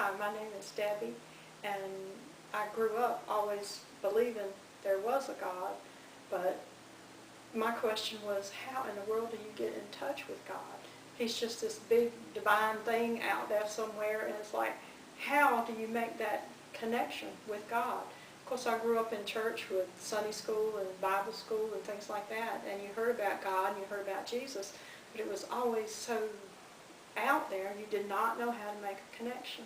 Hi, my name is Debbie, and I grew up always believing there was a God, but my question was, how in the world do you get in touch with God? He's just this big divine thing out there somewhere, and it's like, how do you make that connection with God? Of course, I grew up in church with Sunday school and Bible school and things like that, and you heard about God and you heard about Jesus, but it was always so out there, you did not know how to make a connection.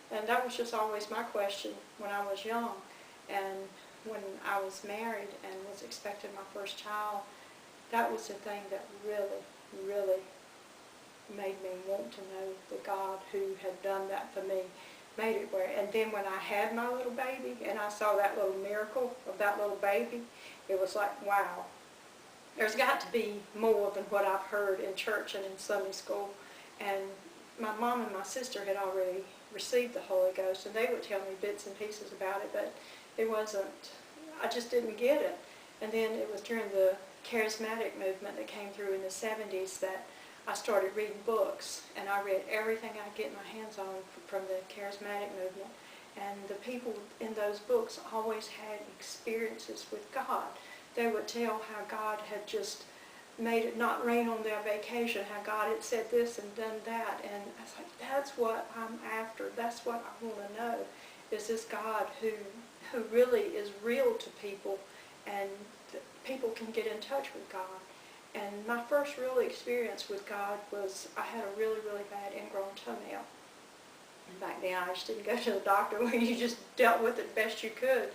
And that was just always my question when I was young. And when I was married and was expecting my first child, that was the thing that really, really made me want to know the God who had done that for me, made it where. And then when I had my little baby and I saw that little miracle of that little baby, it was like, wow, there's got to be more than what I've heard in church and in Sunday school. And my mom and my sister had already received the Holy Ghost, and they would tell me bits and pieces about it, but it wasn't, I just didn't get it. And then it was during the charismatic movement that came through in the 70s that I started reading books, and I read everything I could get my hands on from the charismatic movement. And the people in those books always had experiences with God. They would tell how God had just made it not rain on their vacation, how God had said this and done that. And I was like, that's what I'm after. That's what I want to know, is this God who really is real to people, and people can get in touch with God. And my first real experience with God was I had a really, really bad ingrown toenail. And back then I just didn't go to the doctor, where you just dealt with it best you could.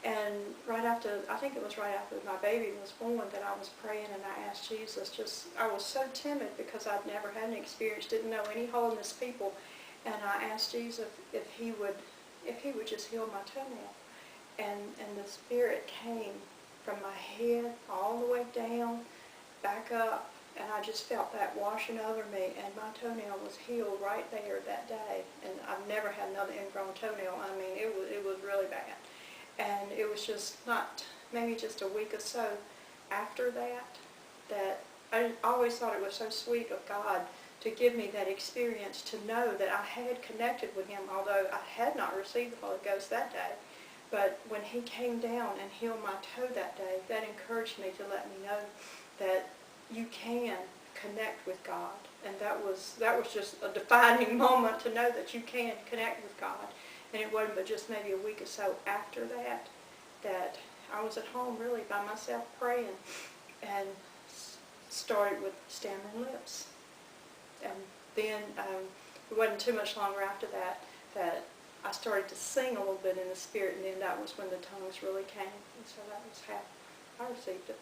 And right after, I think it was right after my baby was born, that I was praying and I asked Jesus, I was so timid because I'd never had an experience, didn't know any holiness people, and I asked Jesus if he would just heal my toenail. And the Spirit came from my head all the way down, back up, and I just felt that washing over me, and my toenail was healed right there that day. And I've never had another ingrown toenail. I mean, it was really bad. And it was just not, maybe just a week or so after that I always thought it was so sweet of God to give me that experience, to know that I had connected with Him, although I had not received the Holy Ghost that day. But when He came down and healed my toe that day, that encouraged me to let me know that you can connect with God. And that was just a defining moment to know that you can connect with God. And it wasn't but just maybe a week or so after that I was at home really by myself praying, and started with stammering lips. And then it wasn't too much longer after that I started to sing a little bit in the Spirit, and then that was when the tongues really came. And so that was how I received it.